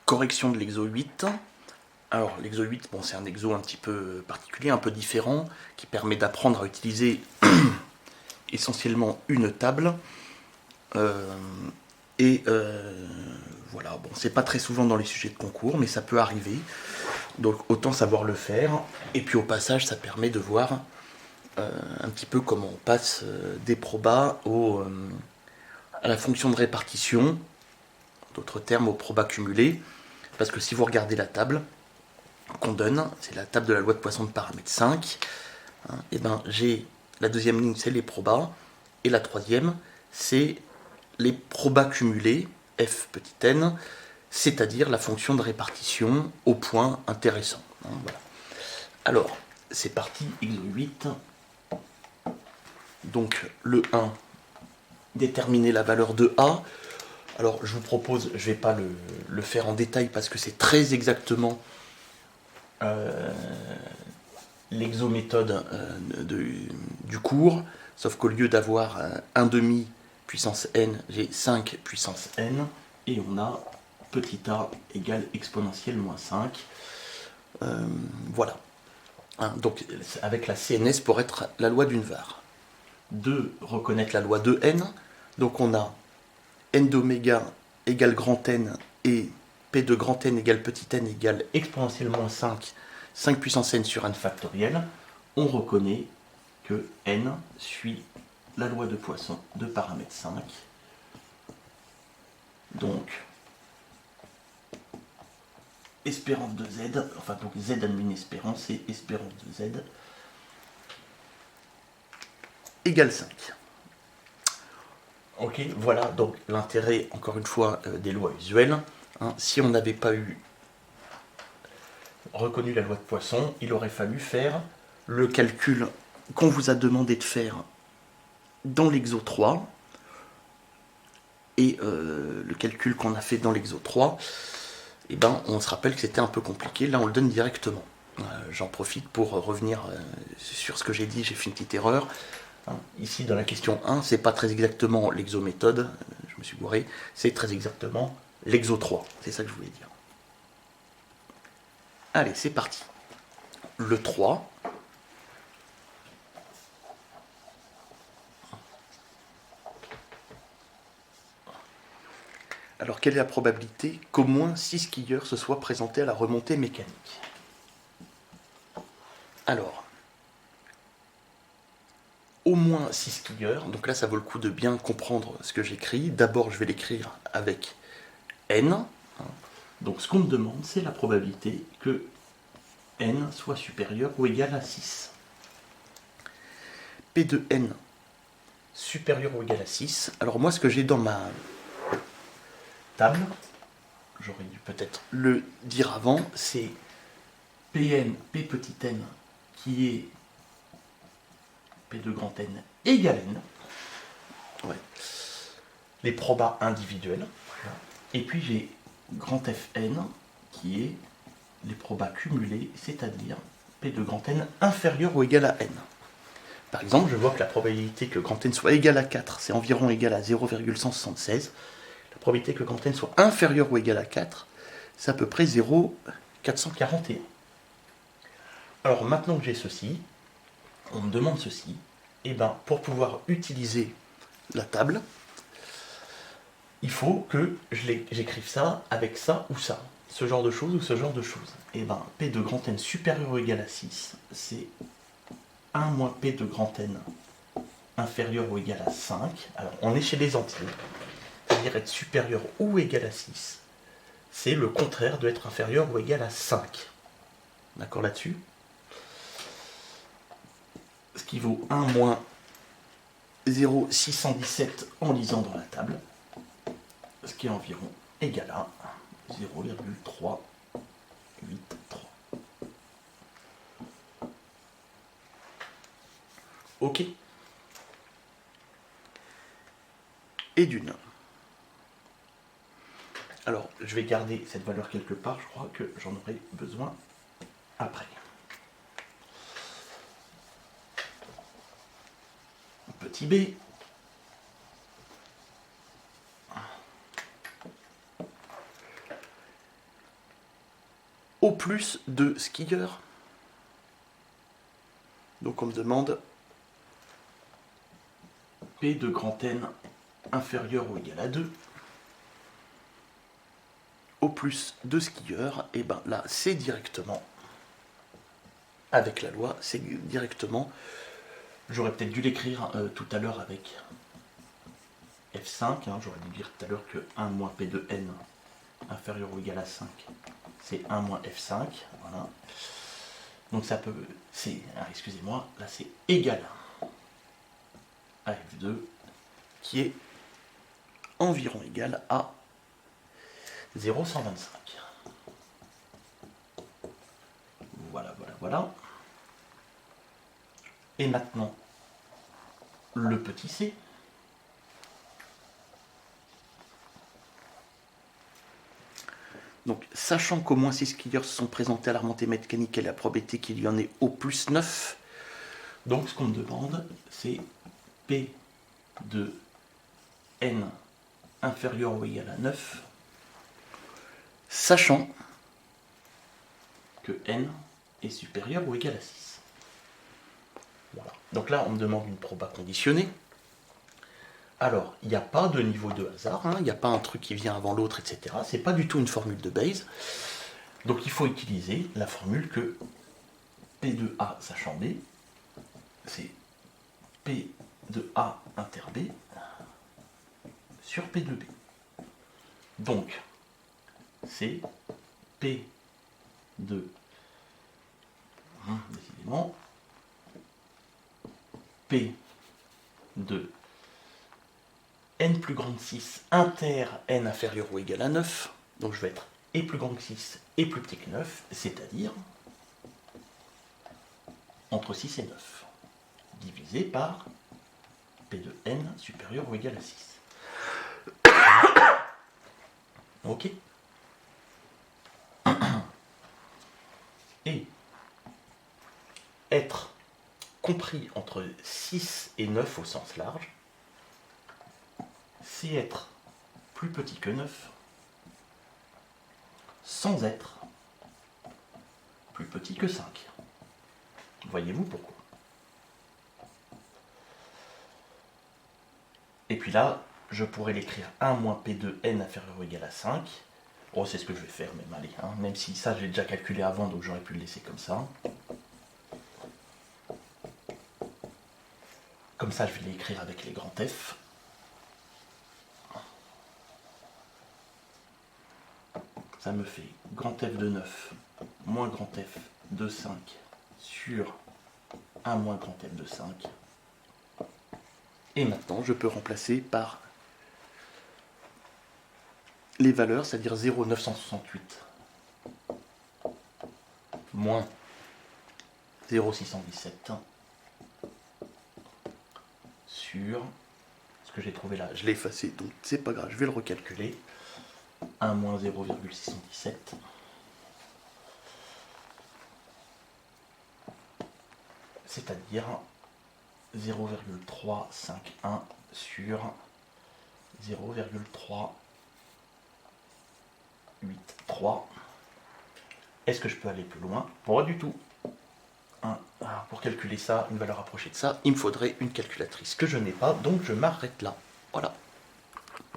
correction de l'exo 8. Alors l'exo 8, bon, c'est un exo un petit peu particulier, un peu différent, qui permet d'apprendre à utiliser essentiellement une table. Voilà, bon, c'est pas très souvent dans les sujets de concours, mais ça peut arriver. Donc autant savoir le faire. Et puis au passage, ça permet de voir un petit peu comment on passe des probas à la fonction de répartition, d'autres termes au proba cumulé. Parce que si vous regardez la table qu'on donne, c'est la table de la loi de Poisson de paramètre 5, et ben j'ai la deuxième ligne, c'est les probas, et la troisième, c'est les probas cumulés, f petit n, c'est-à-dire la fonction de répartition au point intéressant. Voilà. Alors, c'est parti, exo 8. Donc, le 1, déterminer la valeur de A. Alors, je vous propose, je ne vais pas le faire en détail parce que c'est très exactement l'exométhode du cours, sauf qu'au lieu d'avoir 1 demi puissance n, j'ai 5 puissance n, et on a petit a égale exponentielle moins 5. Voilà. Donc avec la CNS pour être la loi d'une var. 2, reconnaître la loi de n. Donc on a n d'oméga égale grand N et p de grand N égale petit n égale exponentielle moins 5, 5 puissance n sur n factoriel. On reconnaît que n suit la loi de Poisson de paramètre 5. Donc, espérance de z, enfin donc z admin espérance et espérance de z égale 5. Ok, voilà donc l'intérêt, encore une fois, des lois usuelles. Si on n'avait pas reconnu la loi de Poisson, il aurait fallu faire le calcul qu'on vous a demandé de faire dans l'exo 3, et le calcul qu'on a fait dans l'exo 3, eh ben, on se rappelle que c'était un peu compliqué. Là, on le donne directement. J'en profite pour revenir sur ce que j'ai dit, j'ai fait une petite erreur. Ici, dans la question 1, c'est pas très exactement l'exométhode, je me suis bourré, c'est très exactement l'exo 3. C'est ça que je voulais dire. Allez, c'est parti. Le 3. Alors, quelle est la probabilité qu'au moins 6 skieurs se soient présentés à la remontée mécanique? Alors, au moins 6 skieurs, donc là ça vaut le coup de bien comprendre ce que j'écris. D'abord je vais l'écrire avec n. Donc ce qu'on me demande, c'est la probabilité que n soit supérieur ou égal à 6. P de n supérieur ou égal à 6. Alors moi ce que j'ai dans ma table, j'aurais dû peut-être le dire avant, c'est Pn, P petit n, qui est P de grand N égale n. Ouais. Les probas individuels. Et puis j'ai grand Fn, qui est les probas cumulés, c'est-à-dire P de grand N inférieur ou égal à n. Par exemple, je vois que la probabilité que grand N soit égal à 4, c'est environ égal à 0,176. La probabilité que grand N soit inférieur ou égal à 4, c'est à peu près 0,441. Alors maintenant que j'ai ceci, on me demande ceci, et bien pour pouvoir utiliser la table, il faut que j'écrive ça avec ça ou ça. Ce genre de choses ou ce genre de choses. Et bien, P de grand N supérieur ou égal à 6, c'est 1 moins P de grand N inférieur ou égal à 5. Alors, on est chez les entiers. C'est-à-dire être supérieur ou égal à 6. C'est le contraire de être inférieur ou égal à 5. D'accord là-dessus? Ce qui vaut 1 moins 0,617 en lisant dans la table. Ce qui est environ égal à 0,383. Ok. Et d'une. Alors, je vais garder cette valeur quelque part, je crois que j'en aurai besoin après. Petit b. au plus de skieurs. Donc on me demande P de grand N inférieur ou égal à 2 au plus de skieurs. Et ben là, c'est directement, avec la loi, c'est directement, j'aurais peut-être dû l'écrire tout à l'heure avec F5, hein, j'aurais dû dire tout à l'heure que 1 moins P de N inférieur ou égal à 5, c'est 1 moins F5, voilà. Donc ça peut, c'est, excusez-moi, là c'est égal à F2, qui est environ égal à 0,125. Voilà, voilà, voilà. Et maintenant, le petit c. Donc, sachant qu'au moins 6 skieurs se sont présentés à la remontée mécanique et la probabilité qu'il y en ait au plus 9, donc ce qu'on me demande, c'est P de N inférieur ou égal à 9, sachant que N est supérieur ou égal à 6. Voilà. Donc là, on me demande une proba conditionnée. Alors, il n'y a pas de niveau de hasard, hein, il n'y a pas un truc qui vient avant l'autre, etc. C'est pas du tout une formule de Bayes. Donc il faut utiliser la formule que P de A sachant B, c'est P de A inter B sur P de B. Donc, c'est P de, décidément, P de N plus grand que 6 inter N inférieur ou égal à 9, donc je vais être et plus grand que 6 et plus petit que 9, c'est-à-dire entre 6 et 9, divisé par P de N supérieur ou égal à 6. Ok. Et être compris entre 6 et 9 au sens large, c'est être plus petit que 9 sans être plus petit que 5. Voyez-vous pourquoi? Et puis là, je pourrais l'écrire 1 moins P de N inférieur ou égal à 5. Oh, c'est ce que je vais faire, même allez, hein, même si ça j'ai déjà calculé avant, donc j'aurais pu le laisser comme ça. Comme ça, je vais l'écrire avec les grands F. Ça me fait grand F de 9 moins grand F de 5 sur 1 moins grand F de 5. Et maintenant, je peux remplacer par les valeurs, c'est-à-dire 0,968 moins 0,617 sur ce que j'ai trouvé là. Je l'ai effacé, donc c'est pas grave, je vais le recalculer. 1 moins 0,617. C'est-à-dire 0,351 sur 0,383. Est-ce que je peux aller plus loin? Pas du tout. Pour calculer ça, une valeur approchée de ça, il me faudrait une calculatrice que je n'ai pas, donc je m'arrête là. Voilà.